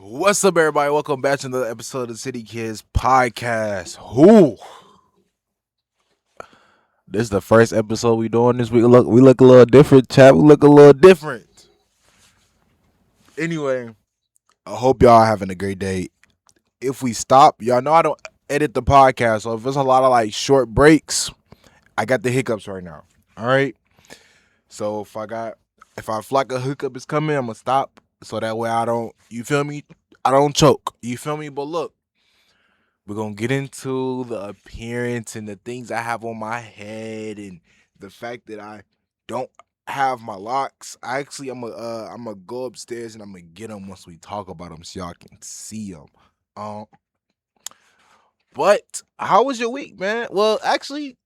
What's up, everybody? Welcome back to another episode of the Citykids podcast. Whoo! This is the first episode we doing this week. We look a little different, chat. We look a little different. Anyway, I hope y'all having a great day. If we stop, y'all know I don't edit the podcast, so if there's a lot of like short breaks, I got the hiccups right now. All right. So if I feel like a hiccup is coming, I'm gonna stop so that way I don't. You feel me? I don't choke. You feel me? But look. We're gonna get into the appearance and the things I have on my head and the fact that I don't have my locks. I'm gonna go upstairs and I'm gonna get them once we talk about them so y'all can see them. Um, but how was your week, man? Well, actually,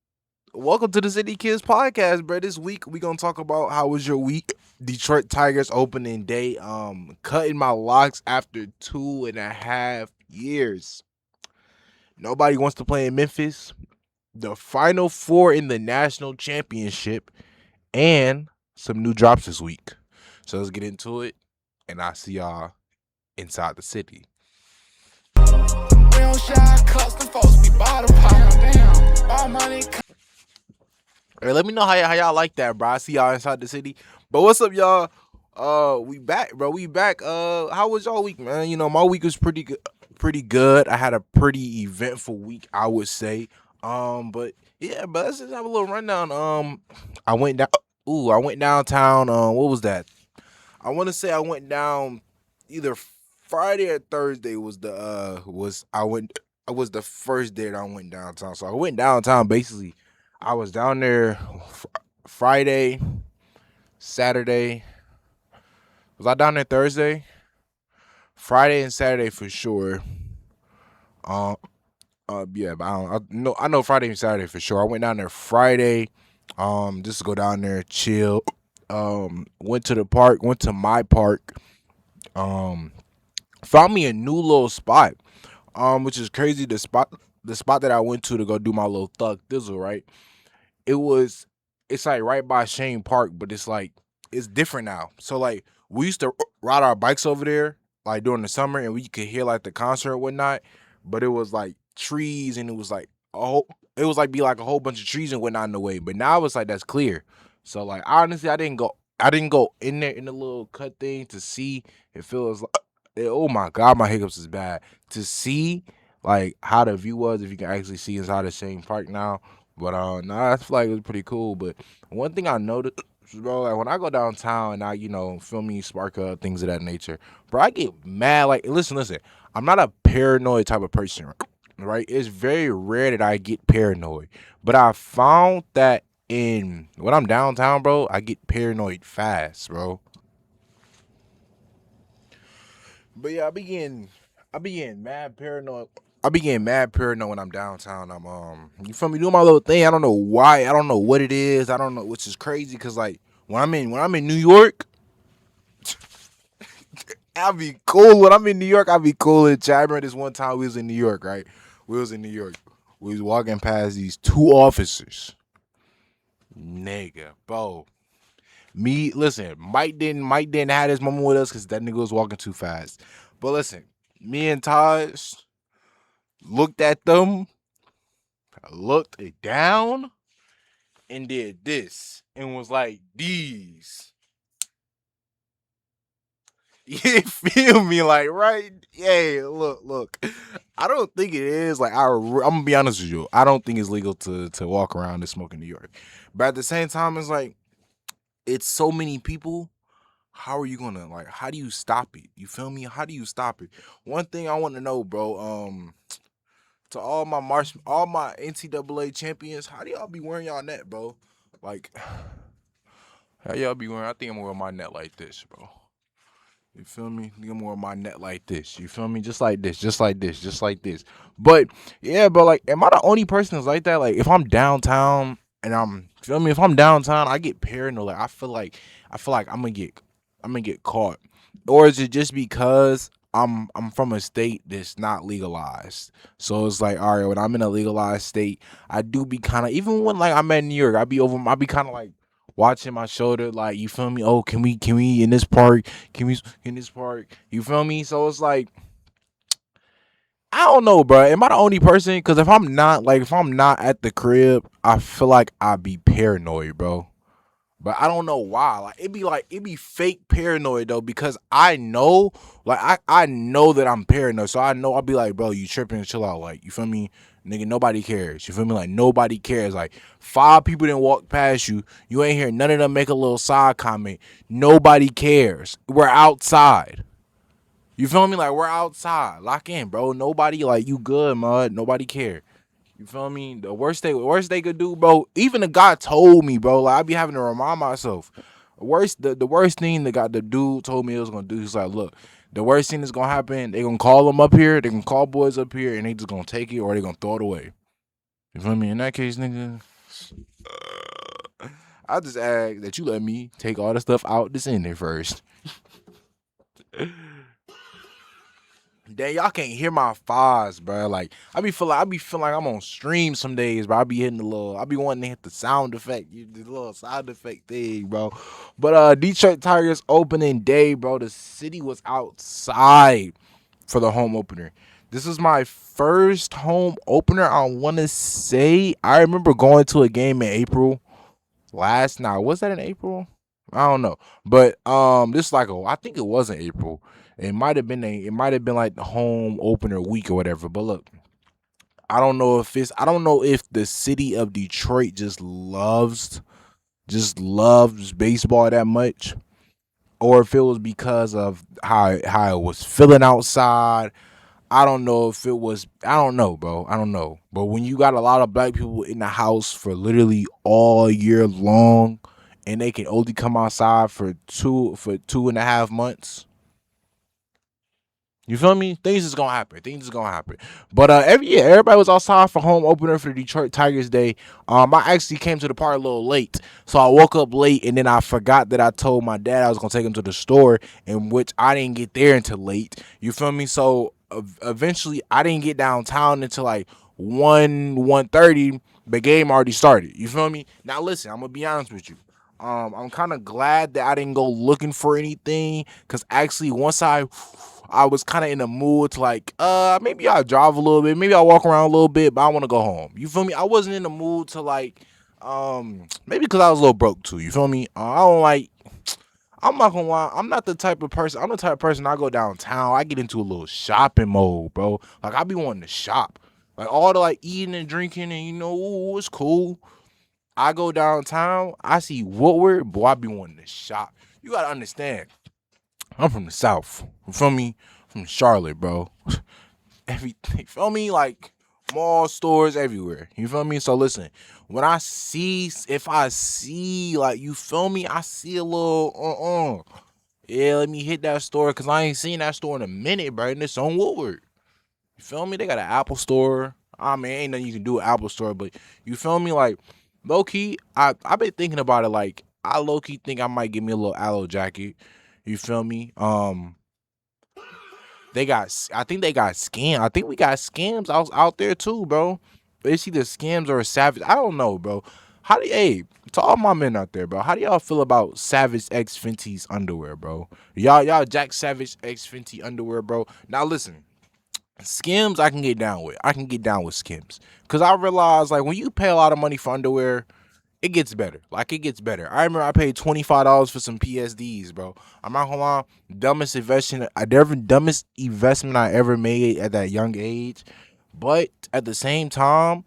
welcome to the City Kids podcast, bro. This week we gonna talk about how was your week. Detroit Tigers opening day. Cutting my locks after 2.5 years. Nobody wants to play in Memphis. The Final Four in the national championship. And some new drops this week. So let's get into it. And I'll see y'all inside the city. We don't shy custom folks be bottom pile down. All money. Hey, let me know how y'all like that, bro. I see y'all inside the city. But what's up, y'all? We back, bro. We back. How was y'all week, man? You know, my week was pretty good. I had a pretty eventful week, I would say. But yeah, but let's just have a little rundown. I went down. I went downtown. What was that? I want to say I went down either Friday or Thursday. Was the was the first day that I went downtown. So I went downtown basically. I was down there Friday, Saturday. Was I down there Thursday? Friday and Saturday for sure. Yeah, but I know Friday and Saturday for sure. I went down there Friday, just to go down there, chill. Went to the park, went to my park. Found me a new little spot. Which is crazy. The spot that I went to go do my little thug thizzle, right? It's like right by Shane Park, but it's different now. So like we used to ride our bikes over there, like during the summer, and we could hear like the concert and whatnot. But it was like trees, and it was like it was like be like a whole bunch of trees and whatnot in the way. But now it's like that's clear. So like honestly, I didn't go in there in the little cut thing to see. It feels like oh my god, my hiccups is bad. To see like how the view was, if you can actually see inside the same park now. But nah, I feel like it was pretty cool. But one thing I noticed, bro, like when I go downtown and I, feel me, spark up things of that nature, bro, I get mad. Like, listen, I'm not a paranoid type of person, right? It's very rare that I get paranoid, but I found that when I'm downtown, bro, I get paranoid fast, bro. But yeah, I be getting mad paranoid. I be getting mad paranoid when I'm downtown. You feel me, doing my little thing. I don't know why. I don't know what it is. I don't know, which is crazy because like when I'm in New York, I'll be cool. When I'm in New York, I'll be cool. I remember this one time we was in New York, right? We was in New York. We was walking past these two officers. Nigga, bro. Listen, Mike didn't have this moment with us because that nigga was walking too fast. But listen, me and Taj looked at them, looked it down, and did this, and was like, these. You feel me? Like, right? Yeah, look. I don't think it is. Like, I'm gonna be honest with you. I don't think it's legal to walk around and smoke in New York. But at the same time, it's like, it's so many people. How are you gonna, like, how do you stop it? You feel me? How do you stop it? One thing I want to know, bro, to all my NCAA champions, how do y'all be wearing y'all net, bro? Like, how y'all be wearing? I think I'm wearing my net like this, bro. You feel me? I'm wearing my net like this. You feel me? Just like this, just like this, just like this. But yeah, but like, am I the only person that's like that? Like, if I'm downtown and feel me? If I'm downtown, I get paranoid. Like, I feel like I'm gonna get caught, or is it just because I'm from a state that's not legalized? So it's like, all right, when I'm in a legalized state, I do be kind of, even when like I'm at New York, I be kind of like watching my shoulder, like, you feel me? Oh, can we in this park? Can we in this park? You feel me? So it's like, I don't know, bro. Am I the only person? Because if I'm not at the crib, I feel like I'd be paranoid, bro. But I don't know why. It be fake paranoid though, because I know, I know that I'm paranoid. So I know I'll be like, bro, you tripping, chill out. Like, you feel me? Nigga, nobody cares. You feel me? Like, nobody cares. Like, 5 people didn't walk past you. You ain't hear none of them make a little side comment. Nobody cares. We're outside. You feel me? Like, we're outside. Lock in, bro. Nobody, like, you good, mud. Nobody care. You feel me? The worst they could do, bro. Even the guy told me, bro. Like, I be having to remind myself. The worst thing the dude told me it was gonna do. He's like, look, the worst thing that's gonna happen. They gonna call them up here. They gonna call boys up here, and they just gonna take it or they gonna throw it away. You feel me? In that case, nigga, I just ask that you let me take all the stuff out that's in there first. Damn, y'all can't hear my fuzz, bro. Like, I be feeling like I'm on stream some days, bro. I be hitting I be wanting to hit the sound effect, the little sound effect thing, bro. But Detroit Tigers opening day, bro. The city was outside for the home opener. This is my first home opener. I want to say I remember going to a game in April last night. Was that in April? I don't know. But this is like I think it was in April. It might have been like the home opener week or whatever. But look, I don't know if the city of Detroit just loves baseball that much, or if it was because of how it was feeling outside. I don't know, bro. I don't know. But when you got a lot of black people in the house for literally all year long, and they can only come outside for 2.5 months, you feel me? Things is gonna happen. Things is gonna happen. But every year, everybody was outside for home opener for the Detroit Tigers Day. I actually came to the party a little late, so I woke up late, and then I forgot that I told my dad I was gonna take him to the store, in which I didn't get there until late. You feel me? So eventually, I didn't get downtown until like 1:30. The game already started. You feel me? Now listen, I'm gonna be honest with you. I'm kind of glad that I didn't go looking for anything, because actually once I was kind of in the mood to like, maybe I'll drive a little bit, maybe I'll walk around a little bit, but I want to go home. You feel me? I wasn't in the mood to like, maybe because I was a little broke too. You feel me? I don't like. I'm not gonna lie. I'm not the type of person. I'm the type of person. I go downtown. I get into a little shopping mode, bro. Like, I be wanting to shop. Like, all the like eating and drinking, and ooh, it's cool. I go downtown. I see Woodward, boy. I be wanting to shop. You gotta understand. I'm from the South. You feel me? From Charlotte, bro. Everything. Feel me? Like, mall stores everywhere. You feel me? So listen, if I see, like, you feel me? I see a little, yeah, let me hit that store, because I ain't seen that store in a minute, bro. And it's on Woodward. You feel me? They got an Apple store. I mean, ain't nothing you can do at Apple store, but you feel me? Like, low key, I've been thinking about it. Like, I low key think I might get me a little aloe jacket. You feel me? I think they got scam. I think we got scams out there too, bro. It's either scams or a Savage. I don't know, bro. Hey, to all my men out there, bro, how do y'all feel about Savage X Fenty's underwear, bro? Y'all Jack Savage X Fenty underwear, bro. Now listen, Skims I can get down with. I can get down with Skims. Cause I realize, like, when you pay a lot of money for underwear, it gets better. Like, it gets better. I remember I paid $25 for some PSDs, bro. I'm not gonna lie, dumbest investment I ever made at that young age. But at the same time,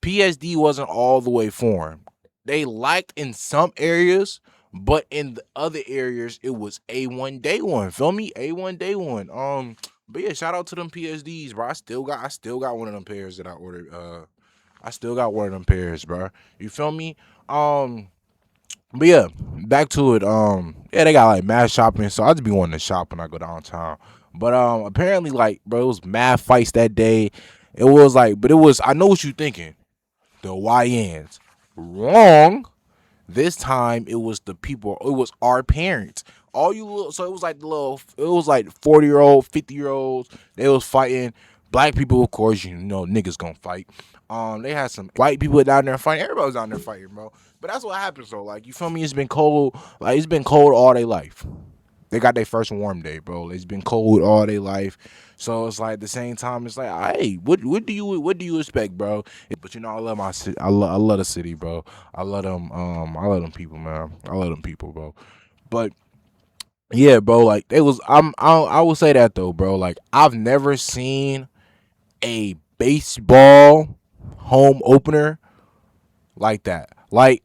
PSD wasn't all the way formed. They liked in some areas, but in the other areas, it was A1 day one. Feel me? A1 day one. But yeah, shout out to them PSDs, bro. I still got one of them pairs that I ordered. I still got one of them pairs, bro. You feel me? But yeah, back to it. Yeah, they got like mad shopping, so I just be wanting to shop when I go downtown. But apparently, like, bro, it was mad fights that day. It was like, but it was. I know what you thinking. The YNs. Wrong. This time it was the people. It was our parents. All you little. So it was like 40-year-old, 50-year-olds. They was fighting. Black people, of course, you know, niggas gonna fight. They had some white people down there fighting. Everybody's down there fighting, bro. But that's what happens, though. Like, you feel me? It's been cold. Like, it's been cold all their life. They got their first warm day, bro. It's been cold all their life. So it's like at the same time, it's like, hey, what do you expect, bro? But you know, I love my city. I love the city, bro. I love them people, man. I love them people, bro. But yeah, bro, like it was. I will say that though, bro. Like I've never seen a baseball home opener like that. Like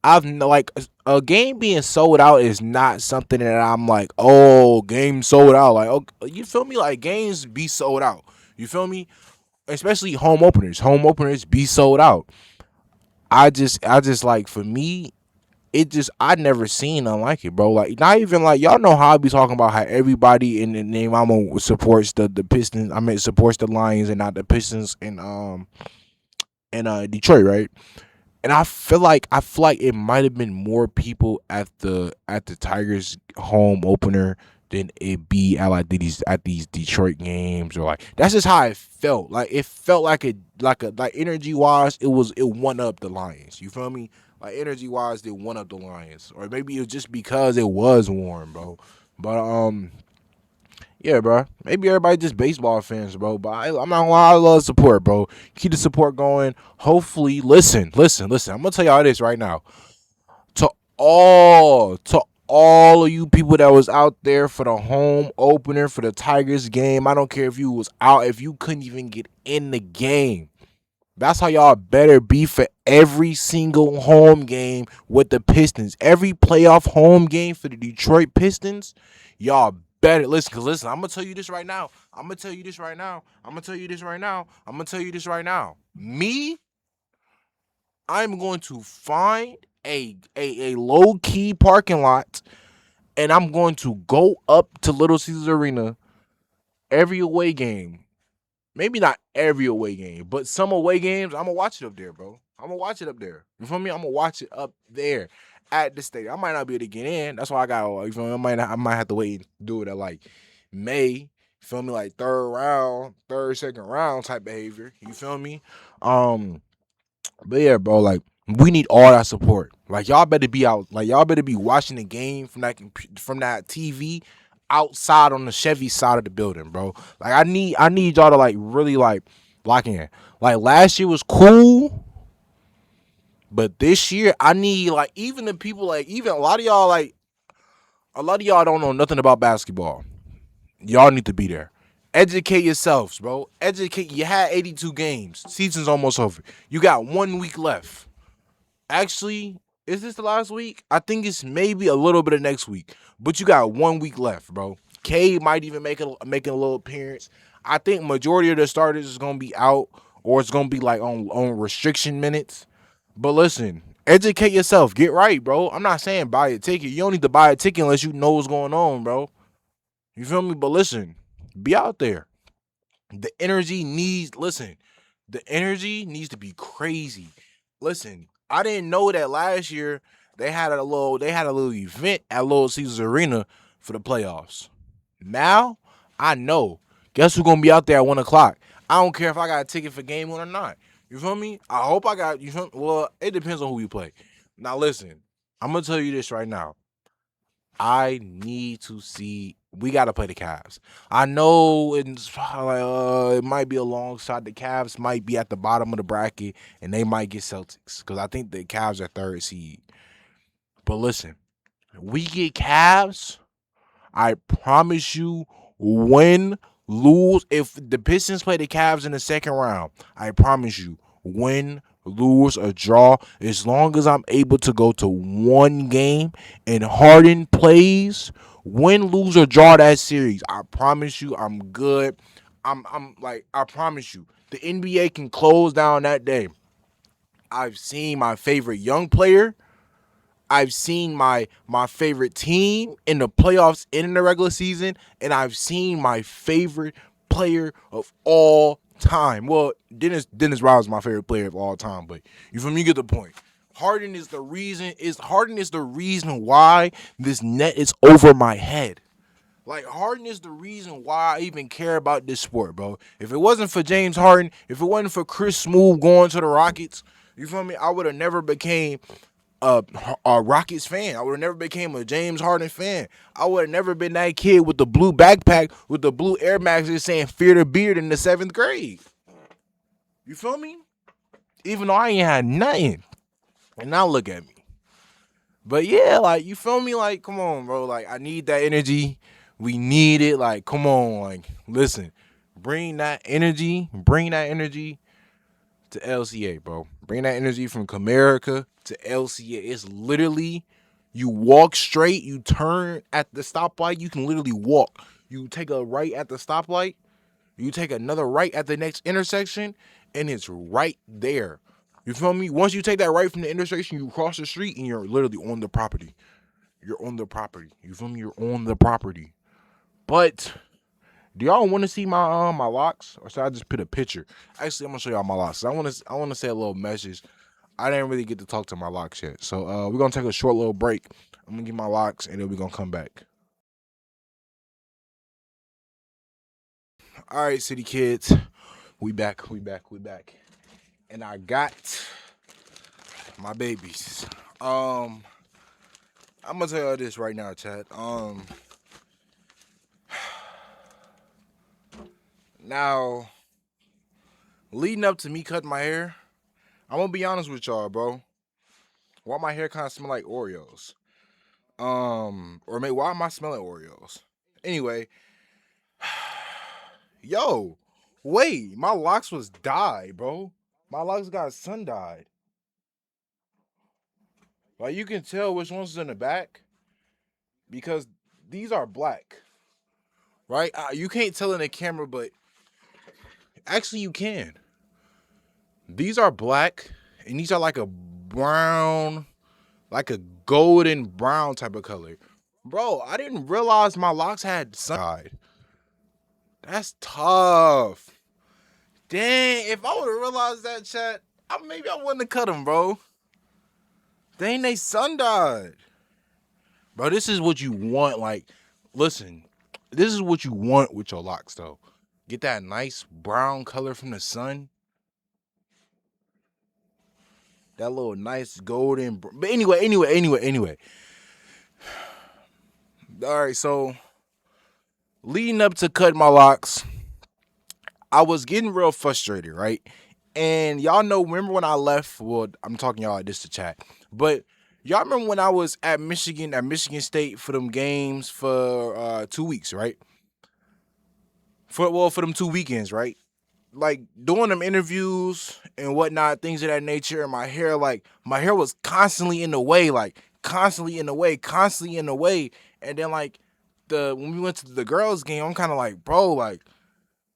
I've like a game being sold out is not something that I'm like, oh, game sold out. Like, okay, you feel me? Like games be sold out. You feel me? Especially home openers. Home openers be sold out. I just like for me, it just I never seen nothing like it, bro. Like not even like y'all know how I be talking about how everybody in the name I'm on supports the Pistons. I mean supports the Lions and not the Pistons in Detroit, right? And I feel like it might have been more people at the Tigers home opener than it be at like these Detroit games or like that's just how it felt. Like it felt like energy wise it won up the Lions. You feel me? Like energy wise they won up the Lions. Or maybe it was just because it was warm, bro. But yeah, bro. Maybe everybody just baseball fans, bro. But I'm not gonna lie, I love support, bro. Keep the support going. Hopefully, listen. I'm gonna tell y'all this right now. To to all of you people that was out there for the home opener for the Tigers game. I don't care if you was out, if you couldn't even get in the game. That's how y'all better be for every single home game with the Pistons. Every playoff home game for the Detroit Pistons, y'all better listen. Cause listen, I'm gonna tell you this right now. I'm gonna tell you this right now. I'm gonna tell you this right now. I'm gonna tell you this right now. Me, I'm going to find a low key parking lot, and I'm going to go up to Little Caesars Arena every away game. Maybe not every away game, but some away games, I'm gonna watch it up there, bro. I'm gonna watch it up there. You feel me? I'm gonna watch it up there at the stadium. I might not be able to get in. That's why I got. You feel me? I might have to wait and do it at like May. You feel me? Like third round, third, second round type behavior. You feel me? Um, but yeah, bro, like we need all that support. Like y'all better be out. Like y'all better be watching the game from that TV outside on the Chevy side of the building, bro. Like I need y'all to like really like lock in. Like last year was cool, but this year I need like even the people like even a lot of y'all don't know nothing about basketball. Y'all need to be there. Educate yourselves, bro. Educate. You had 82 games. Season's almost over. You got 1 week left. Actually, is this the last week? I think it's maybe a little bit of next week. But you got 1 week left, bro. K might even making a little appearance. I think majority of the starters is gonna be out or it's gonna be like on restriction minutes. But listen, educate yourself. Get right, bro. I'm not saying buy a ticket. You don't need to buy a ticket unless you know what's going on, bro. You feel me? But listen, be out there. The energy needs listen. The energy needs to be crazy. Listen, I didn't know that last year they had a little event at Little Caesars Arena for the playoffs. Now I know. Guess who's gonna be out there at 1 o'clock? I don't care if I got a ticket for game one or not. You feel me? I hope I got you. Feel, well, it depends on who you play. Now listen, I'm gonna tell you this right now. I need to see. We got to play the Cavs. I know it's like, it might be alongside the Cavs, might be at the bottom of the bracket, and they might get Celtics because I think the Cavs are third seed. But listen, we get Cavs. I promise you, win, lose. If the Pistons play the Cavs in the second round, I promise you, win, lose, or draw. As long as I'm able to go to one game and Harden plays, win, lose, or draw that series, I promise you, I'm good. I'm like, I promise you, the NBA can close down that day. I've seen my favorite young player. I've seen my favorite team in the playoffs and in the regular season, and I've seen my favorite player of all time. Well, Dennis Rodman's my favorite player of all time, but you feel me? You get the point. Harden is the reason why this net is over my head. Like, Harden is the reason why I even care about this sport, bro. If it wasn't for James Harden, if it wasn't for Chris Smoove going to the Rockets, you feel me? I would have never became a Rockets fan. I would have never became a James Harden fan. I would have never been that kid with the blue backpack with the blue Air Maxes saying "Fear the Beard" in the 7th grade. You feel me? Even though I ain't had nothing, and now look at me. But yeah, like, you feel me? Like, come on, bro. Like, I need that energy. We need it. Like, come on. Like, listen, bring that energy to LCA, bro. Bring that energy from Comerica to LCA. It's literally, you walk straight, you turn at the stoplight, you can literally walk. You take a right at the stoplight, you take another right at the next intersection, and it's right there. You feel me? Once you take that right from the intersection, you cross the street and you're literally on the property. You're on the property. You feel me? You're on the property. But do y'all want to see my locks, or should I just put a picture? Actually, I'm gonna show y'all my locks. I want to say a little message. I didn't really get to talk to my locks yet, so we're gonna take a short little break. I'm gonna get my locks, and then we're gonna come back. All right, City Kids, we back, and I got my babies. I'm gonna tell y'all this right now, chat. Now, leading up to me cutting my hair, I'm gonna be honest with y'all, bro. Why my hair kind of smell like Oreos? Or maybe why am I smelling Oreos? Anyway, yo, wait, my locks was dyed, bro. My locks got sun dyed. Like, you can tell which ones is in the back because these are black, right? You can't tell in the camera, but actually you can. These are black, and these are like a brown, like a golden brown type of color. Bro, I didn't realize my locks had sun dyed. That's tough. Dang, if I would have realized that, chat, maybe I wouldn't have cut them, bro. Dang, they sun dyed. Bro, this is what you want. Like, listen, this is what you want with your locks, though. Get that nice brown color from the sun. That little nice golden. But anyway. All right, so leading up to cutting my locks, I was getting real frustrated, right? And y'all know, remember when I left? Well, I'm talking y'all like this to chat, but y'all remember when I was at Michigan State for them games for 2 weeks, right? For them 2 weekends, right? Like, doing them interviews and whatnot, things of that nature. And my hair was constantly in the way, like constantly in the way, constantly in the way. And then like when we went to the girls' game, I'm kind of like, bro, like,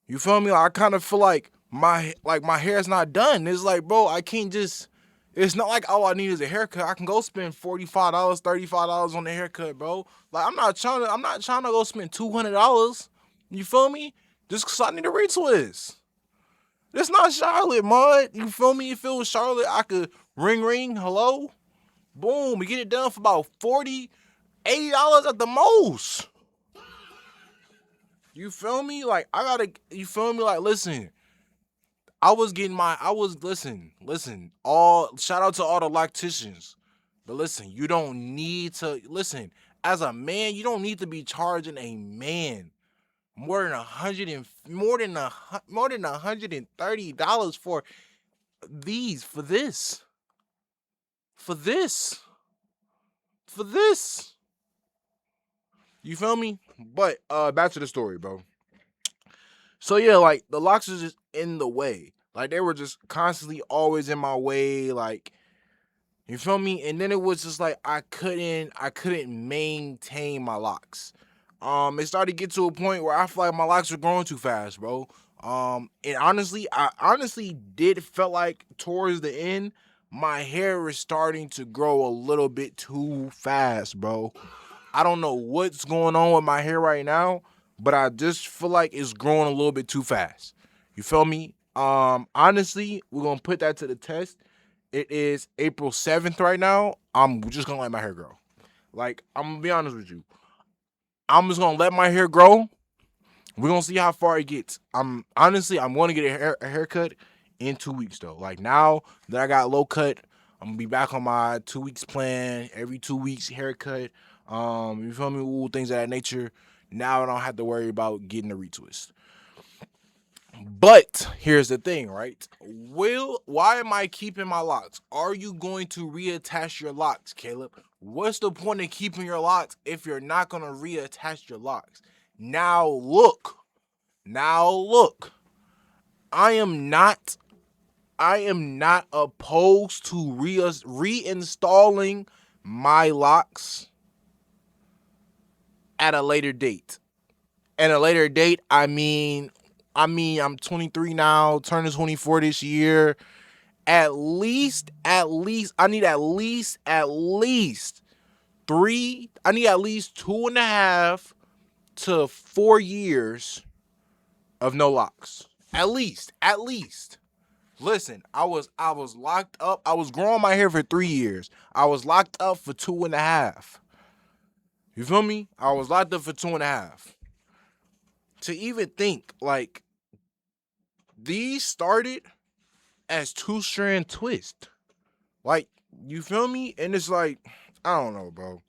you feel me? Like, I kind of feel like my hair's not done. It's like, bro, I can't just. It's not like all I need is a haircut. I can go spend $45, $35 on the haircut, bro. Like, I'm not trying to go spend $200. You feel me? Just cause I need a retwist. It's not Charlotte, mud. You feel me? If it was Charlotte, I could ring, hello, boom, we get it done for about $40, $80 at the most. You feel me? Like, you feel me? Like, listen, listen, all, shout out to all the locticians. But listen, you don't need to, listen, as a man, you don't need to be charging a man more than $130 for these, for this. For this. For this. You feel me? But back to the story, bro. So yeah, like, the locks was just in the way. Like, they were just constantly always in my way. Like, you feel me? And then it was just like I couldn't maintain my locks. It started to get to a point where I feel like my locks were growing too fast, bro. And honestly, I honestly did felt like towards the end, my hair is starting to grow a little bit too fast, bro. I don't know what's going on with my hair right now, but I just feel like it's growing a little bit too fast. You feel me? Honestly, we're gonna put that to the test. It is April 7th right now. I'm just gonna let my hair grow. Like, I'm gonna be honest with you. I'm just gonna let my hair grow. We're gonna see how far it gets. I'm gonna get a haircut in 2 weeks though. Like now that I got low cut, I'm gonna be back on my 2 weeks plan. Every 2 weeks haircut. You feel me? Ooh, things of that nature. Now I don't have to worry about getting a retwist. But here's the thing, right? Why am I keeping my locks? Are you going to reattach your locks, Caleb? What's the point of keeping your locks if you're not gonna reattach your locks? Now look. I am not opposed to reinstalling my locks at a later date. At a later date, I mean I'm 23 now, turning 24 this year. At least I need at least 2.5 to 4 years of no locks. At least. Listen, I was locked up. I was growing my hair for 3 years. I was locked up for 2.5. You feel me? I was locked up for 2.5. To even think, like, these started as 2-strand twist. Like, you feel me? And it's like, I don't know, bro.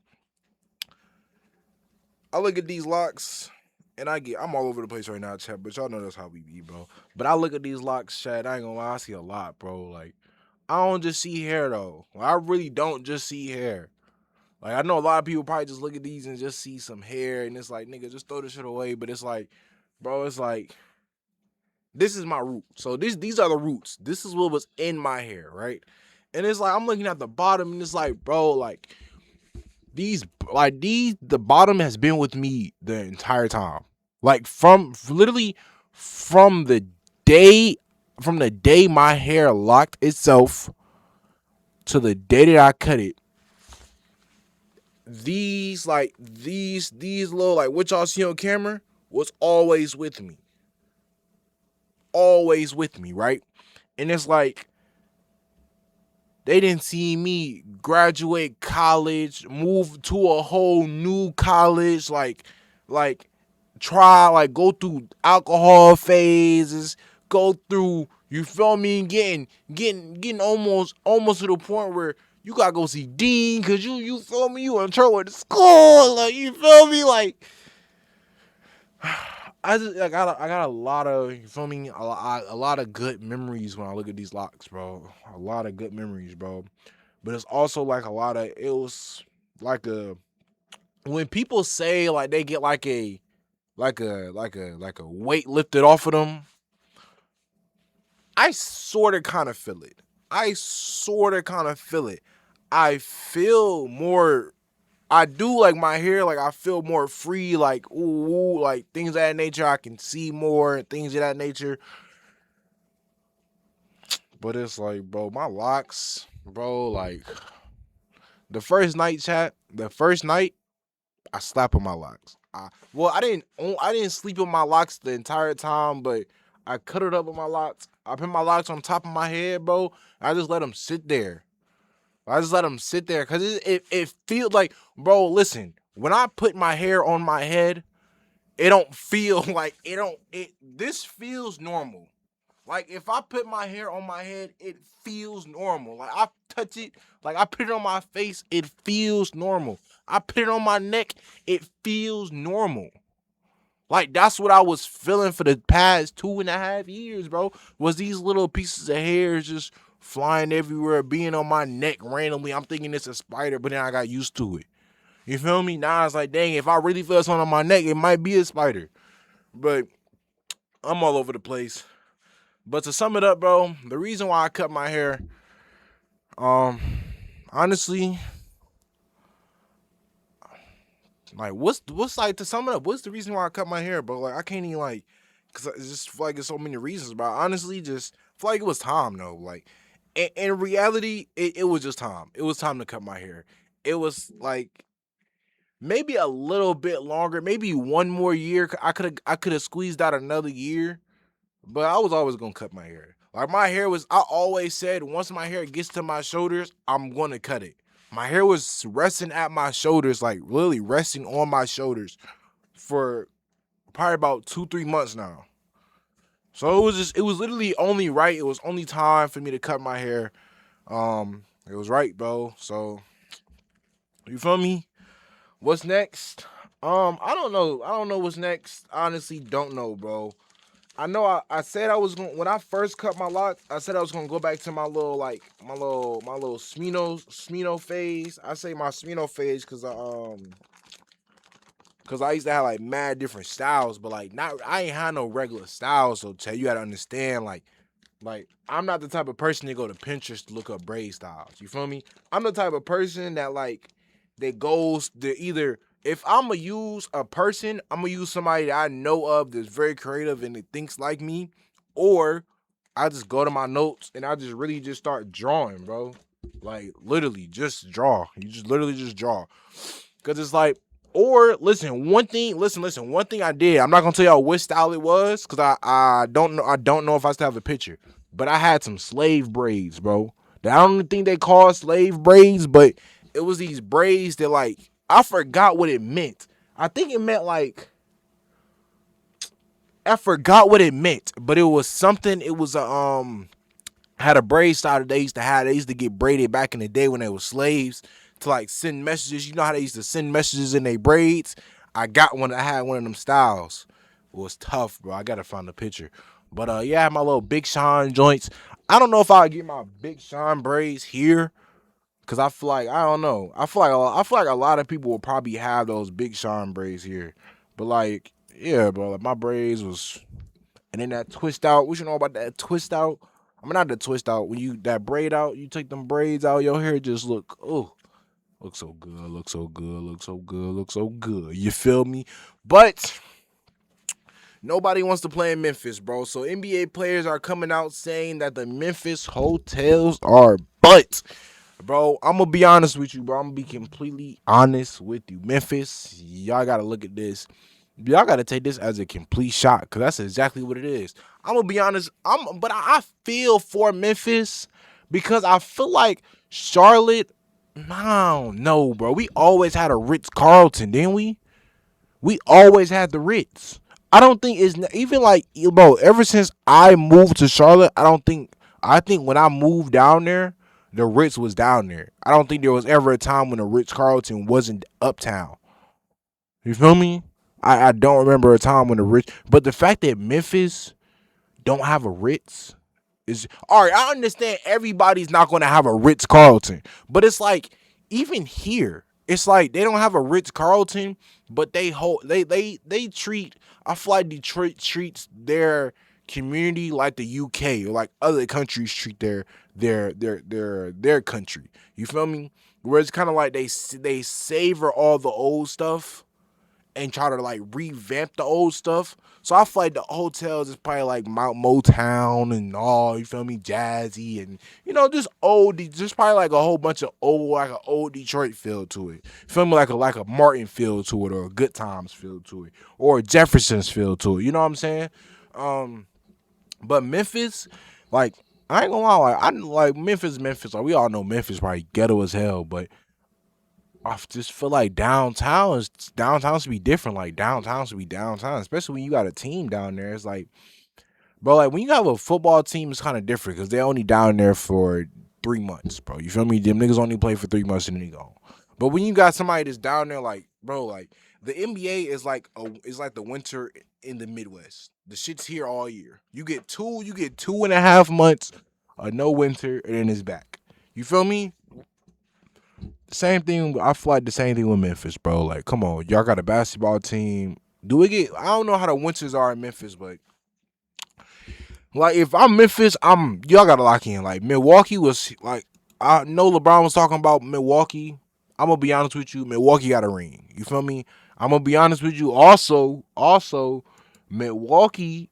I look at these locks and I'm all over the place right now, chat, but y'all know that's how we be, bro. But I look at these locks, chat, I ain't gonna lie, I see a lot, bro. Like, I don't just see hair though. Like, I really don't just see hair. Like, I know a lot of people probably just look at these and just see some hair and it's like, nigga, just throw this shit away. But it's like, bro, it's like, this is my root. So these are the roots. This is what was in my hair, right? And it's like, I'm looking at the bottom and it's like, bro, like, the bottom has been with me the entire time. Like, from the day my hair locked itself to the day that I cut it, these little, like, what y'all see on camera was always with me. Always with me, right? And it's like, they didn't see me graduate college, move to a whole new college, like try, like, go through alcohol phases, go through, you feel me, getting almost to the point where you gotta go see Dean because you feel me, you in trouble with the school, like, you feel me, like, I got a lot of, you feel me, a lot of good memories when I look at these locks, bro. A lot of good memories, bro. But it's also like it was like when people say, like, they get like a weight lifted off of them, I sort of kind of feel it. I feel more, I do like my hair, like, I feel more free, like, ooh, like, things of that nature. I can see more, things of that nature. But it's like, bro, my locks, bro, like, the first night, I slept on my locks. I didn't sleep on my locks the entire time, but I cut it up with my locks. I put my locks on top of my head, bro. I just let them sit there. Because it feels like, bro, listen, when I put my hair on my head, it don't feel like, this feels normal. Like, if I put my hair on my head, it feels normal. Like, I touch it, like, I put it on my face, it feels normal. I put it on my neck, it feels normal. Like, that's what I was feeling for the past 2.5 years, bro. Was these little pieces of hair just flying everywhere, being on my neck randomly. I'm thinking it's a spider, but then I got used to it. You feel me? Now it's like, dang, if I really feel something on my neck, it might be a spider. But I'm all over the place. But to sum it up, bro, the reason why I cut my hair, honestly, like, what's like, to sum it up, what's the reason why I cut my hair, bro? Like, I can't even, like, because I just feel like there's so many reasons, but I honestly just feel like it was time, though. Like, in reality, it was just time. It was time to cut my hair. It was like maybe a little bit longer, maybe one more year. I could have squeezed out another year, but I was always gonna cut my hair. Like, my hair was, I always said, once my hair gets to my shoulders, I'm gonna cut it. My hair was resting at my shoulders, like, really resting on my shoulders for probably about 2-3 months now. So it was literally only right. It was only time for me to cut my hair. It was right, bro. So you feel me? What's next? I don't know. I don't know what's next. Honestly, don't know, bro. I know I said I was going when I first cut my locks, I said I was gonna go back to my little like my little Smino phase. I say my Smino phase cause I used to have like mad different styles, but like not I ain't had no regular styles. So Tay, you gotta understand like I'm not the type of person to go to Pinterest to look up braid styles. You feel me? I'm the type of person that like that goes to either if I'm gonna use a person, I'm gonna use somebody that I know of that's very creative and that thinks like me, or I just go to my notes and I just really just start drawing, bro. Like literally just draw. You just literally just draw. Cause it's like, or listen, one thing I did. I'm not gonna tell y'all what style it was, cause I don't know. I don't know if I still have the picture. But I had some slave braids, bro. I don't think they call slave braids, but it was these braids that like I forgot what it meant. I think it meant like I forgot what it meant, but it was something. It was a had a braid style that they used to have. They used to get braided back in the day when they were slaves to like send messages. You know how they used to send messages in their braids? I got one. I had one of them styles. It was tough, bro. I gotta find the picture. But yeah, I had my little Big Sean joints. I don't know if I'll get my Big Sean braids here. Cause I feel like I don't know. I feel like a lot of people will probably have those Big Sean braids here. But like, yeah, bro, like my braids was and then that twist out. What you know about that twist out? I mean, not the twist out. When you that braid out, you take them braids out, your hair just look so good, look so good, look so good, look so good. You feel me? But nobody wants to play in Memphis, bro. So NBA players are coming out saying that the Memphis hotels are butt. Bro, I'm gonna be honest with you, bro. I'm gonna be completely honest with you. Memphis, y'all gotta look at this. Y'all gotta take this as a complete shot, cause that's exactly what it is. I'm gonna be honest. But I feel for Memphis because I feel like Charlotte. I don't know, bro. We always had a Ritz Carlton, didn't we? We always had the Ritz. I don't think it's even like, bro. Ever since I moved to Charlotte, I don't think. I think when I moved down there, the Ritz was down there. I don't think there was ever a time when the Ritz Carlton wasn't uptown. You feel me? I don't remember a time when the Ritz, but the fact that Memphis don't have a Ritz is all right. I understand everybody's not going to have a Ritz Carlton, but it's like even here, it's like they don't have a Ritz Carlton, but they treat. I feel like Detroit treats their community like the UK or like other countries treat their country. You feel me? Where it's kind of like they savor all the old stuff and try to like revamp the old stuff. So I feel like the hotels is probably like Mount Motown and all, you feel me, jazzy and just old, just probably like a whole bunch of old, like an old Detroit feel to it. Feel me, like a Martin feel to it, or a Good Times feel to it, or a Jefferson's feel to it. You know what I'm saying? But Memphis, like I ain't gonna lie, like, I like Memphis. Like we all know Memphis probably ghetto as hell, but I just feel like downtown should be different. Like downtown should be downtown, especially when you got a team down there. It's like, bro, like when you have a football team, it's kind of different because they're only down there for 3 months, bro. You feel me? Them niggas only play for 3 months and then they go. But when you got somebody that's down there, like, bro, like the NBA is like the winter in the Midwest. The shit's here all year. You get 2.5 months of no winter, and then it's back. You feel me? Same thing. I feel like the same thing with Memphis, bro. Like, come on, y'all got a basketball team. Do we get? I don't know how the winters are in Memphis, but like, if I'm Memphis, y'all gotta lock in. Like, Milwaukee was like, I know LeBron was talking about Milwaukee. I'm gonna be honest with you. Milwaukee got a ring. You feel me? I'm gonna be honest with you. Also, Milwaukee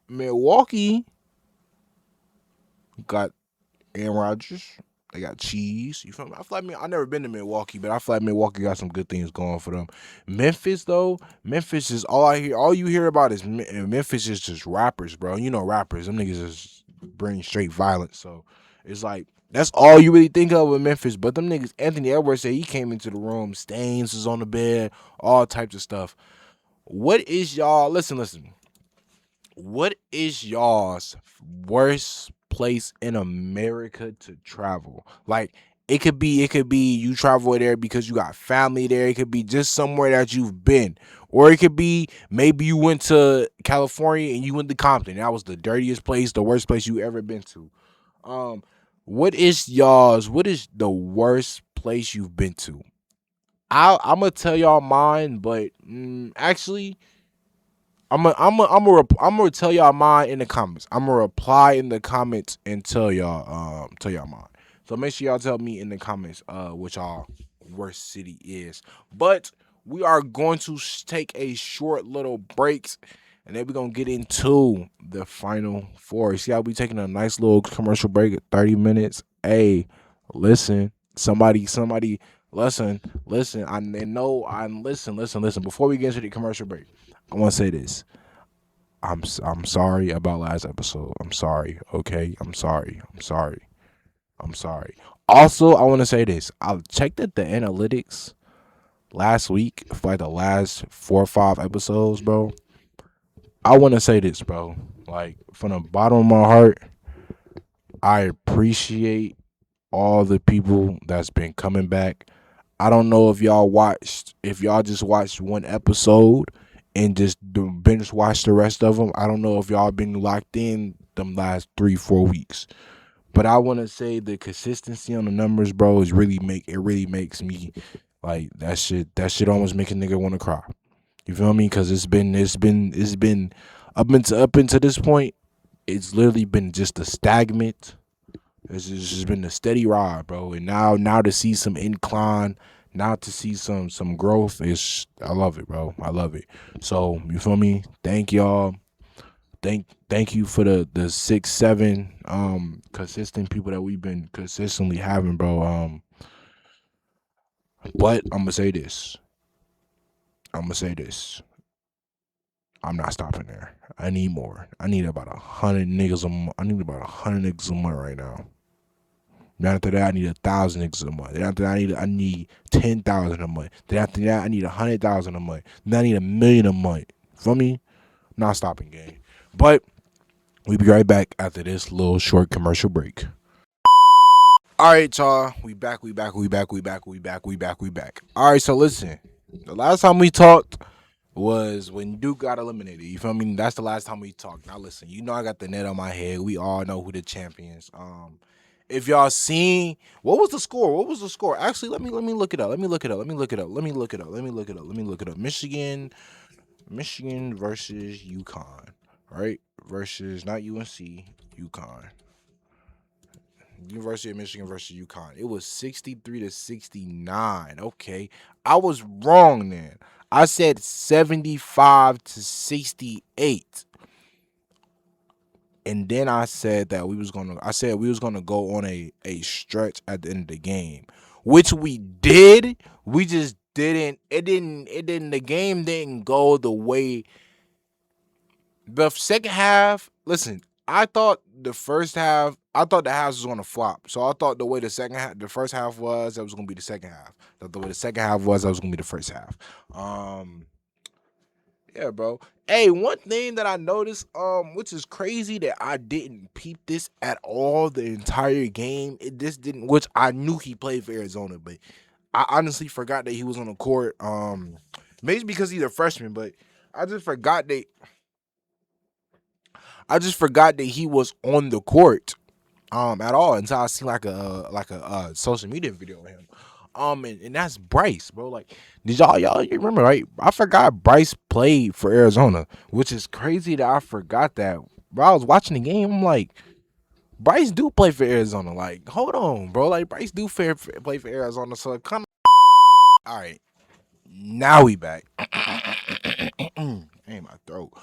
got Aaron Rodgers. They got cheese. You feel me? I feel like I've never been to Milwaukee, but I feel like Milwaukee got some good things going for them. Memphis though, Memphis is all I hear. All you hear about is Memphis is just rappers, bro. You know rappers. Them niggas just bring straight violence. So it's like that's all you really think of with Memphis. But them niggas, Anthony Edwards said he came into the room, stains was on the bed, all types of stuff. What is y'all? Listen. What is y'all's worst place in America to travel? Like it could be you travel there because you got family there. It could be just somewhere that you've been. Or it could be maybe you went to California and you went to Compton. That was the dirtiest place, the worst place you ever been to. Um, what is the worst place you've been to? I'm gonna tell y'all mine, but actually I'm gonna tell y'all mine in the comments. I'm gonna reply in the comments and tell y'all mine. So make sure y'all tell me in the comments what y'all worst city is. But we are going to take a short little break, and then we're gonna get into the final four. See how we taking a nice little commercial break at 30 minutes. Hey, listen, somebody listen. I know I'm listen. Before we get into the commercial break, I want to say this. I'm sorry about last episode. I'm sorry. Okay, I'm sorry. I'm sorry. Also, I want to say this. I checked at the analytics last week for like the last 4 or 5 episodes, bro. I want to say this, bro. Like from the bottom of my heart, I appreciate all the people that's been coming back. I don't know if y'all just watched one episode and just binge watch the rest of them. I don't know if y'all been locked in them last 3-4 weeks. But I want to say the consistency on the numbers, bro, it really makes me like that shit almost make a nigga want to cry. You feel me? Because it's been up into this point. It's literally been just a stagnant. It's just been a steady ride, bro. And now to see some incline, now to see some growth, I love it, bro. I love it. So you feel me? Thank y'all. Thank you for the 6-7 consistent people that we've been consistently having, bro. But I'm gonna say this. I'm not stopping there. I need more. I need about 100 niggas a month. I need about 100 niggas a month right now. Then after that, I need 1,000 niggas a month. Then after that, I need 10,000 a month. Then after that, I need 100,000 a month. Then I need 1,000,000 a month. For me, not stopping game. But we'll be right back after this little short commercial break. All right, y'all. We back. All right, so listen. The last time we talked was when Duke got eliminated. You feel me? That's the last time we talked. Now listen, you know I got the net on my head. We all know who the champions. If y'all seen what was the score? Actually, let me look it up. Michigan versus UConn, right? Versus not UNC, UConn. University of Michigan versus UConn. It was 63-69. Okay. I was wrong then. I said 75-68. And then I said we was gonna go on a stretch at the end of the game. Which we did. We just didn't the game didn't go the way the second half. Listen, I thought the halves was gonna flop. So I thought the way the first half was, that was gonna be the second half. The way the second half was, that was gonna be the first half. Yeah, bro. Hey, one thing that I noticed, which is crazy that I didn't peep this at all the entire game. Which I knew he played for Arizona, but I honestly forgot that he was on the court. Maybe because he's a freshman, but I just forgot that he was on the court at all until I seen like a social media video of him. And that's Bryce, bro. Like, did y'all you remember, right? I forgot Bryce played for Arizona, which is crazy that I forgot that. Bro, I was watching the game. I'm like, Bryce do play for Arizona. Like, hold on, bro. Like, Bryce do play for Arizona. So kind of. All right, now we back. Ain't my throat.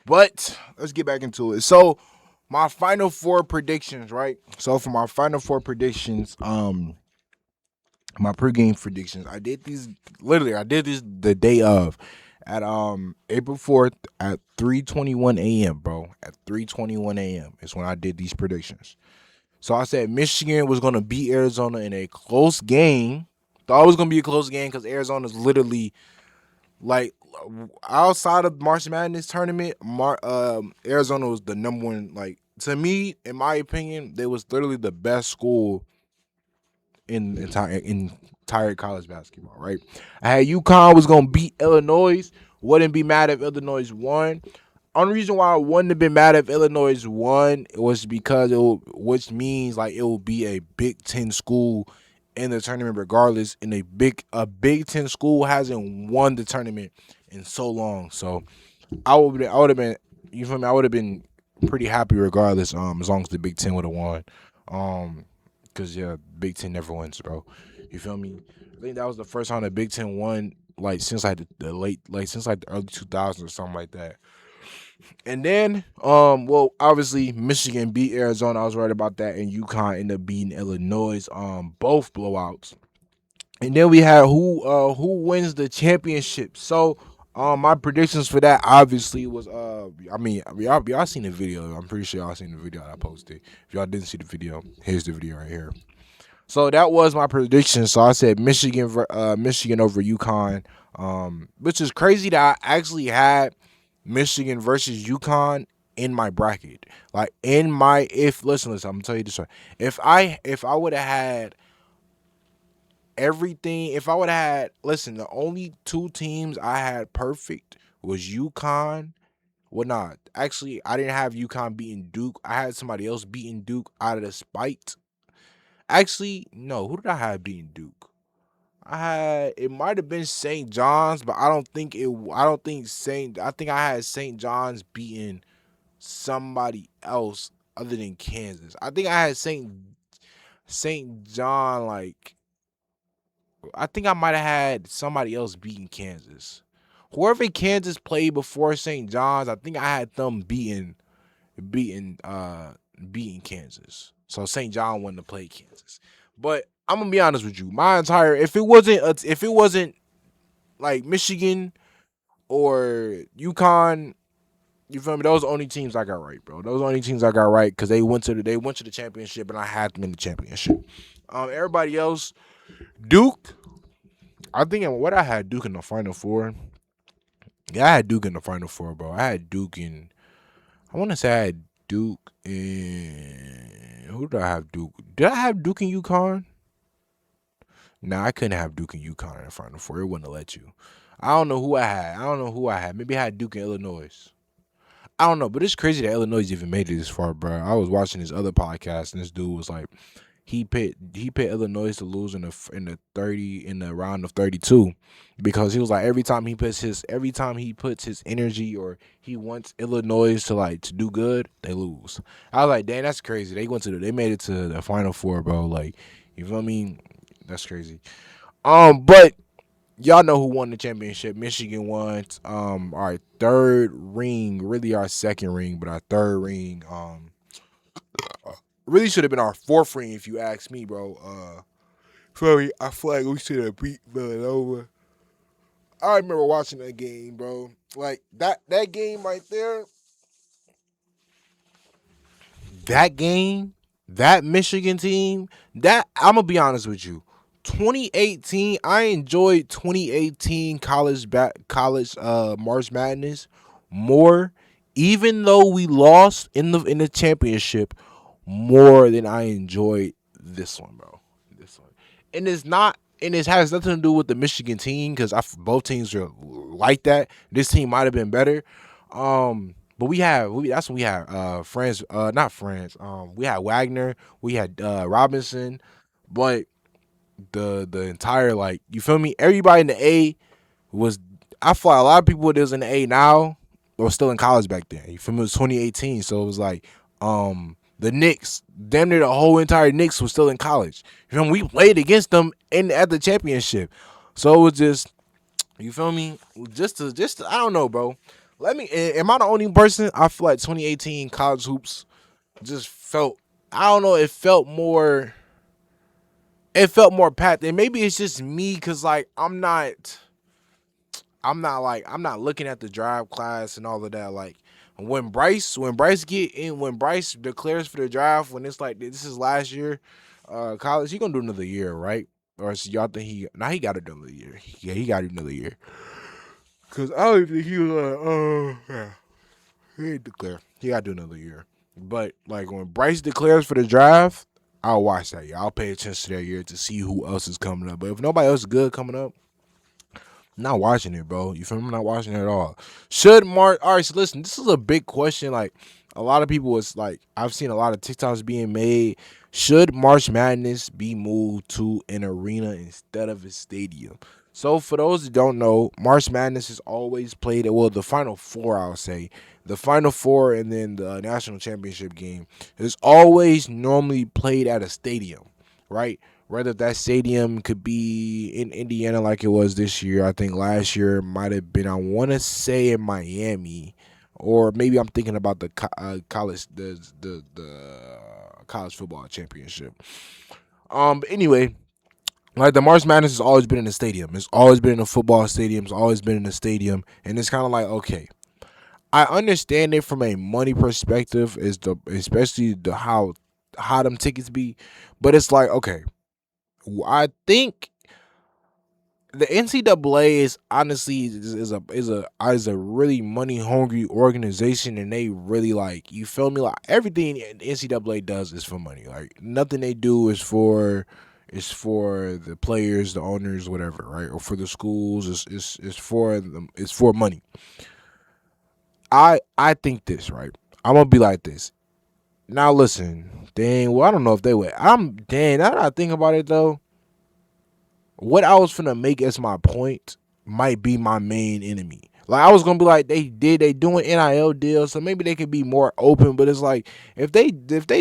But let's get back into it. So my final four predictions, right? So for my final four predictions, my pregame predictions, I did these the day of at April 4th at 3:21 a.m., bro. At 3:21 a.m. is when I did these predictions. So I said Michigan was gonna beat Arizona in a close game. Thought it was gonna be a close game because Arizona's literally like outside of March Madness tournament, Arizona was the number one. Like, to me, in my opinion, they was literally the best school in entire college basketball. Right? I had UConn was gonna beat Illinois. Wouldn't be mad if Illinois won. Only reason why I wouldn't have been mad if Illinois won was because which means like it will be a Big Ten school in the tournament regardless. And a Big Ten school hasn't won the tournament in so long. So I would have been you feel me? I would have been pretty happy regardless. As long as the Big Ten would have won. Cause yeah, Big Ten never wins, bro. You feel me? I think that was the first time the Big Ten won like since like the late like since like the early 2000s or something like that. And then, well, obviously Michigan beat Arizona. I was right about that, and UConn ended up beating Illinois. Both blowouts. And then we had who wins the championship. So, my predictions for that obviously was I mean y'all seen the video. I'm pretty sure y'all seen the video that I posted. If y'all didn't see the video, here's the video right here. So that was my prediction. So I said Michigan over UConn. Which is crazy that I actually had Michigan versus UConn in my bracket. Like in my if listen, I'm gonna tell you this right. If I would have had everything, if I would have had listen, the only two teams I had perfect was UConn. Well, not actually, I didn't have UConn beating Duke. I had somebody else beating Duke out of the spite. Actually, no. Who did I have beating Duke? I had it might have been St. John's, but I don't think it. I don't think Saint. I think I had St. John's beating somebody else other than Kansas. I think I had St. John. Like I think I might have had somebody else beating Kansas. Whoever Kansas played before St. John's, I think I had them beating beating Kansas. So St. John wanted to play Kansas. But I'm gonna be honest with you. My entire if it wasn't like Michigan or UConn, you feel me? Those are the only teams I got right, bro. Those are the only teams I got right because they went to the championship and I had them in the championship. Everybody else, Duke. I think what I had Duke in the final four. Yeah, I had Duke in the final four, bro. I had Duke in. I want to say I had Duke in. Who did I have Duke? Did I have Duke in UConn? Nah, I couldn't have Duke and UConn in the final four. It wouldn't have let you. I don't know who I had. I don't know who I had. Maybe I had Duke and Illinois. I don't know, but it's crazy that Illinois even made it this far, bro. I was watching this other podcast, and this dude was like, he picked Illinois to lose in the round of 32 because he was like every time he puts his energy or he wants Illinois to do good, they lose. I was like, dang, that's crazy. They made it to the final four, bro. Like, you feel me? That's crazy. But y'all know who won the championship. Michigan won. Our third ring, really our second ring, but our third ring, really should have been our fourth ring if you ask me, bro. Feel me? I feel like we should have beat Villanova. I remember watching that game, bro. Like that game right there. That game, that Michigan team, that I'm gonna be honest with you. 2018, I enjoyed 2018 college March Madness more, even though we lost in the championship, more than I enjoyed this one, bro. This one, and it's not, and it has nothing to do with the Michigan team because both teams are like that. This team might have been better, but that's when we had friends, not friends. We had Wagner, we had Robinson, but the entire like you feel me? Everybody in the A was I feel like a lot of people that was in the A now were still in college back then. You feel me? It was 2018, so it was like the Knicks, damn near the whole entire Knicks was still in college. You feel me? We played against them at the championship, so it was just you feel me? Just I don't know, bro. Am I the only person? I feel like 2018 college hoops just felt. I don't know. It felt more packed, and maybe it's just me because like I'm not looking at the drive class and all of that. Like when Bryce declares for the draft, when it's like this is last year, college, he gonna do another year, right? Or y'all think he got another year? Yeah, he got another year. Cause I don't think he was like, oh yeah. He ain't declare. He gotta do another year. But like when Bryce declares for the draft, I'll watch that year. I'll pay attention to that year to see who else is coming up. But if nobody else is good coming up, I'm not watching it, bro. You feel me? I'm not watching it at all. Should March? All right, so listen, this is a big question. Like a lot of people was like, I've seen a lot of TikToks being made. Should March Madness be moved to an arena instead of a stadium? So for those that don't know, March Madness is always played at, well, the Final Four, I'll say. The Final Four and then the national championship game is always normally played at a stadium, right? Whether that stadium could be in Indiana like it was this year. I think last year might have been, I want to say, in Miami, or maybe I'm thinking about the college the college football championship. But anyway, like the March Madness has always been in the stadium. It's always been in a football stadium. It's always been in the stadium, and it's kind of like, okay, I understand it from a money perspective, is the especially the how them tickets be, but it's like, okay, I think the NCAA is honestly is a really money hungry organization, and they really, like, you feel me, like everything the NCAA does is for money. Like nothing they do is for the players, the owners, whatever, right? Or for the schools. It's for them. It's for money. I think this, right. I'm gonna be like this. Now listen, dang. Well, I don't know if they would. I'm dang. Now that I think about it though, what I was finna make as my point might be my main enemy. Like I was gonna be like, they doing NIL deals, so maybe they could be more open. But it's like if they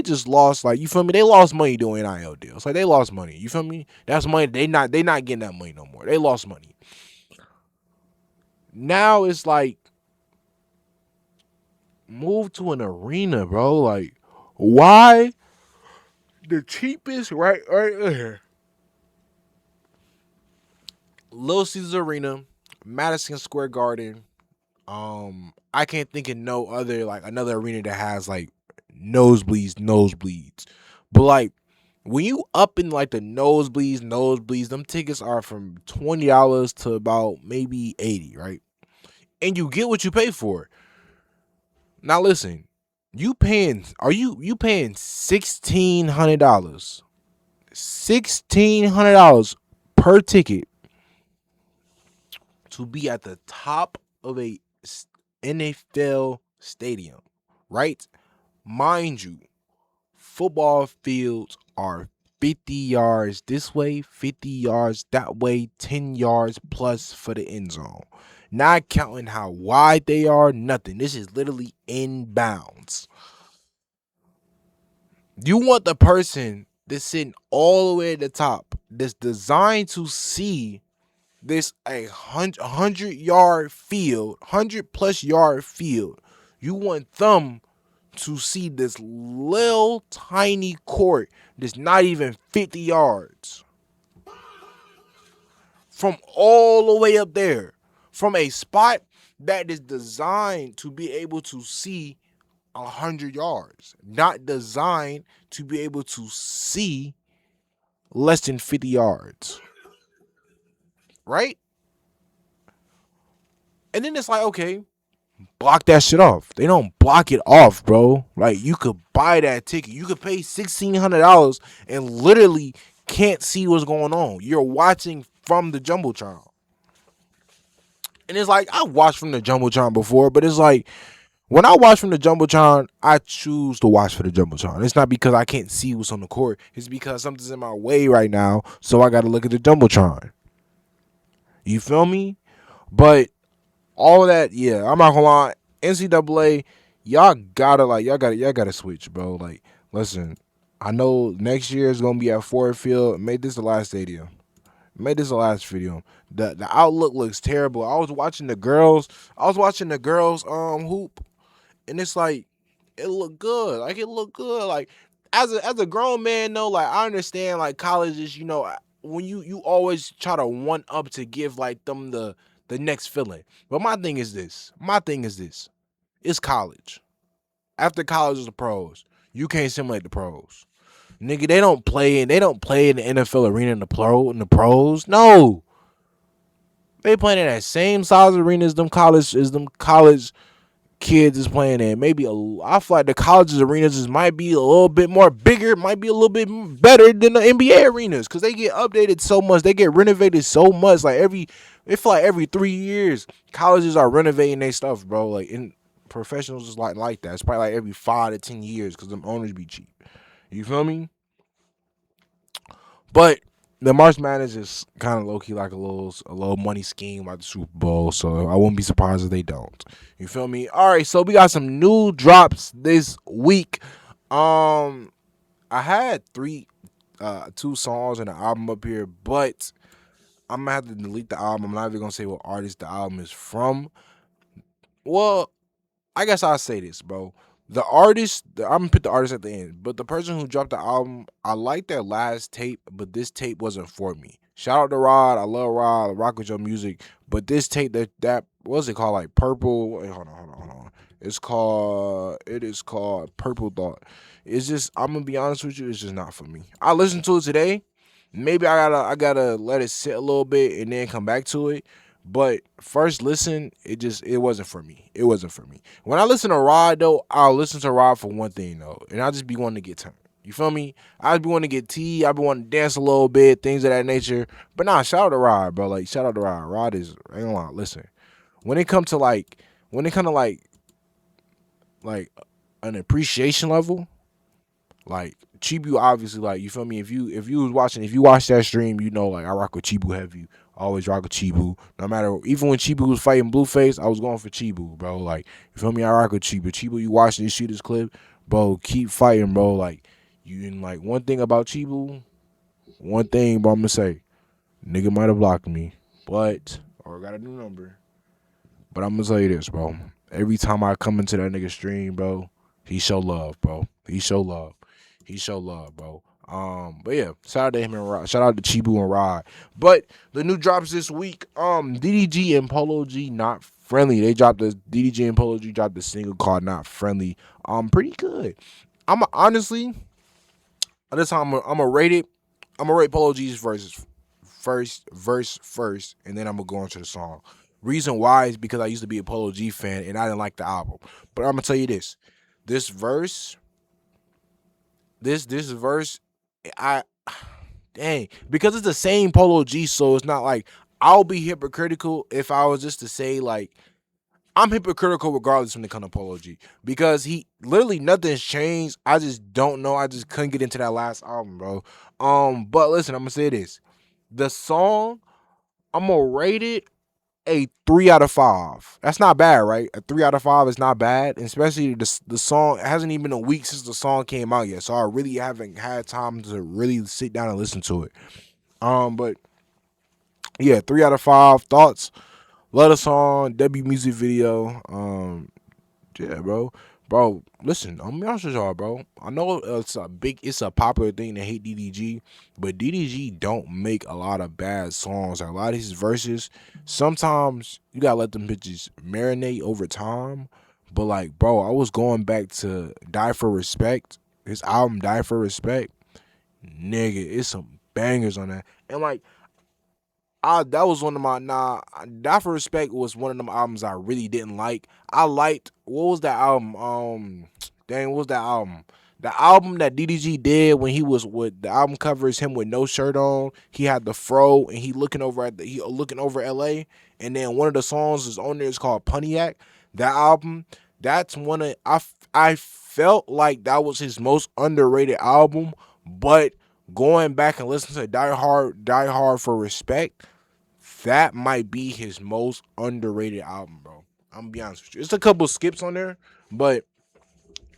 just lost, like, you feel me, they lost money doing NIL deals. Like they lost money. You feel me? That's money. They not getting that money no more. They lost money. Now it's like, move to an arena, bro. Like why the cheapest, right there, Little Caesars Arena, Madison Square Garden. I can't think of no other, like, another arena that has like nosebleeds. But like when you up in like the nosebleeds, them tickets are from $20 to about maybe 80, right? And you get what you pay for. Now listen, you paying $1,600, $1,600 per ticket to be at the top of a NFL stadium, right? Mind you, football fields are 50 yards this way, 50 yards that way, 10 yards plus for the end zone. Not counting how wide they are, nothing. This is literally inbounds. You want the person that's sitting all the way at the top, that's designed to see this 100-yard field, 100-plus-yard field. You want them to see this little tiny court that's not even 50 yards from all the way up there, from a spot that is designed to be able to see 100 yards, not designed to be able to see less than 50 yards, right? And then it's like, okay, block that shit off. They don't block it off, bro. Like, you could buy that ticket. You could pay $1,600 and literally can't see what's going on. You're watching from the Jumbotron. And it's like, I watched from the Jumbotron before, but it's like, when I watch from the Jumbotron, I choose to watch for the Jumbotron. It's not because I can't see what's on the court. It's because something's in my way right now, so I got to look at the Jumbotron. You feel me? But all of that, yeah, I'm not gonna lie. NCAA, y'all gotta switch, bro. Like, listen, I know next year is gonna be at Ford Field. Made this the last stadium. Made this the last video. The outlook looks terrible. I was watching the girls. Hoop, and it's like, it looked good. Like, it looked good. Like, as a grown man though, like, I understand, like, colleges, when you always try to one up to give like them the next feeling. But my thing is this. It's college. After college is the pros. You can't simulate the pros. Nigga, they don't play in the NFL arena in the pros. No. They playing in that same size arena as them college kids is playing in. I feel like the colleges arenas might be a little bit more bigger, might be a little bit better than the NBA arenas because they get updated so much, they get renovated so much. It feel like every 3 years, colleges are renovating their stuff, bro. Like in professionals is like that. It's probably like every 5 to 10 years because them owners be cheap. You feel me? But the March Madness is kind of low key like a little money scheme like the Super Bowl, so I wouldn't be surprised if they don't. You feel me? All right, so we got some new drops this week. Um, I had two songs and an album up here, but I'm gonna have to delete the album. I'm not even gonna say what artist the album is from. Well, I guess I'll say this, bro. I'm gonna put the artist at the end, but the person who dropped the album, I like their last tape, but this tape wasn't for me. Shout out to Rod, I love Rod, I rock with your music, but this tape that what's it called, like Purple? Wait, hold on. It is called Purple Thought. It's just I'm gonna be honest with you, it's just not for me. I listened to it today. Maybe I gotta let it sit a little bit and then come back to it. But first listen, it wasn't for me. It wasn't for me. When I listen to Rod though, I'll listen to Rod for one thing though, and I'll just be wanting to get turned. You feel me? I just be wanting to get tea. I be wanting to dance a little bit, things of that nature. But nah, shout out to Rod, bro. Like shout out to Rod. Rod is I ain't gonna lie. Listen, when it come to when it come to like an appreciation level, like Chibu, obviously, like you feel me. If you watch that stream, you know like I rock with Chibu heavy. I always rock with Chibu. No matter, even when Chibu was fighting Blueface, I was going for Chibu, bro. Like you feel me. I rock with Chibu. Chibu, you watch this, shoot this clip, bro. Keep fighting, bro. Like you and like one thing about Chibu, one thing, bro. I'm gonna say, nigga might have blocked me, but or got a new number. But I'm gonna tell you this, bro. Every time I come into that nigga stream, bro, he show love, bro. He show love. He show love, bro. But yeah, shout out to him and Rod. Shout out to Chibu and Rod. But the new drops this week, DDG and Polo G Not Friendly. DDG and Polo G dropped the single called Not Friendly. Pretty good. I'm honestly, this time I'm gonna rate it. I'm gonna rate Polo G's verse first, and then I'm gonna go into the song. Reason why is because I used to be a Polo G fan and I didn't like the album. But I'm gonna tell you this: this verse, this verse, I dang because it's the same Polo G, so it's not like I'll be hypocritical if I was just to say like I'm hypocritical regardless when it comes to Polo G because he literally nothing's changed. I just don't know. I just couldn't get into that last album, bro. But listen, I'm gonna say this: the song I'm gonna rate it a 3 out of 5. That's not bad, right? A 3 out of 5 is not bad, especially the song. It hasn't even been a week since the song came out yet, so I really haven't had time to really sit down and listen to it. But yeah, 3 out of 5 thoughts. Love the song, W music video. Yeah, bro. Listen, I'm gonna be honest with y'all, bro. I know it's a popular thing to hate DDG, but DDG don't make a lot of bad songs. A lot of his verses, sometimes you gotta let them bitches marinate over time. But like, bro, I was going back to Die for Respect. His album Die for Respect, nigga, it's some bangers on that, and like that was one of my Die for Respect was one of them albums I really didn't like. I liked what was that album? Dang, what was that album? The album that DDG did when he was with the album cover is him with no shirt on. He had the fro and he looking over LA. And then one of the songs is on there is called Pontiac. That album, that's one of I felt like that was his most underrated album, but going back and listening to Die Hard for Respect, that might be his most underrated album, bro. I'm gonna be honest with you. It's a couple skips on there, but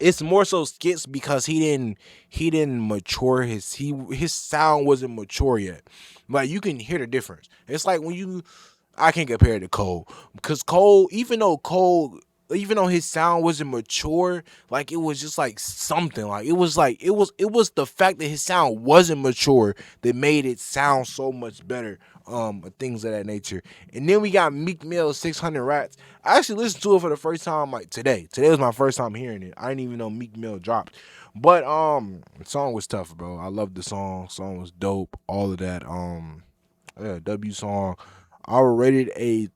it's more so skits because he didn't mature his sound wasn't mature yet. Like you can hear the difference. It's like when I can't compare it to Cole because even though his sound wasn't mature, like it was just like something. It was the fact that his sound wasn't mature that made it sound so much better. Things of that nature. And then we got Meek Mill 600 Rats. I actually listened to it for the first time like today. Today was my first time hearing it. I didn't even know Meek Mill dropped. But the song was tough, bro. I loved the song. Song was dope. All of that. Yeah, W song. I'm rated a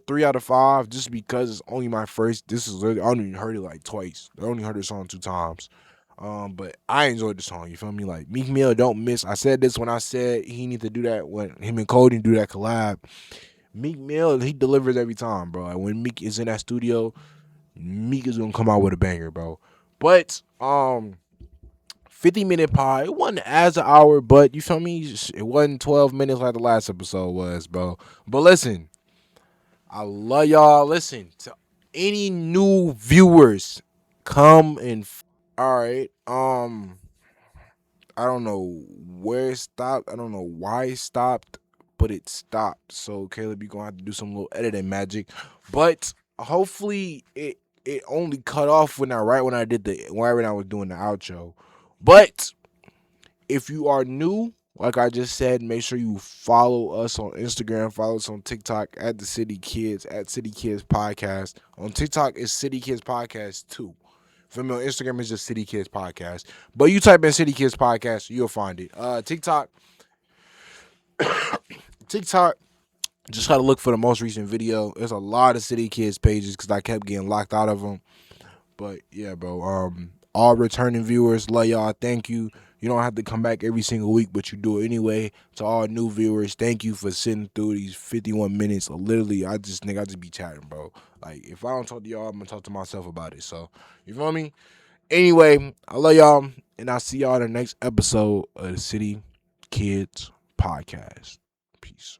3 out of 5 just because it's only my first. This is literally, I only heard it like twice. I only heard the song 2 times. But I enjoyed the song. You feel me? Like Meek Mill don't miss. I said this when I said he need to do that when him and Cody do that collab. Meek Mill, he delivers every time, bro. Like when Meek is in that studio, Meek is gonna come out with a banger, bro. But 50-minute pod. It wasn't as an hour, but you feel me? It wasn't 12 minutes like the last episode was, bro. But listen, I love y'all. Listen to any new viewers, come and. All right. I don't know where it stopped. I don't know why it stopped, but it stopped. So Caleb, you gonna have to do some little editing magic. But hopefully it only cut off when I did the right when I was doing the outro. But if you are new, like I just said, make sure you follow us on Instagram, follow us on TikTok at the City Kids, at City Kids Podcast. On TikTok, it's City Kids Podcast too. For me on Instagram, it's just City Kids Podcast. But you type in City Kids Podcast, you'll find it. TikTok, just try to look for the most recent video. There's a lot of City Kids pages because I kept getting locked out of them. But yeah, bro. All returning viewers, love y'all. Thank you. You don't have to come back every single week, but you do it anyway. To all new viewers, thank you for sitting through these 51 minutes. Literally, I just be chatting, bro. Like if I don't talk to y'all, I'm gonna talk to myself about it. So you feel me? Anyway, I love y'all, and I'll see y'all in the next episode of the City Kids Podcast. Peace.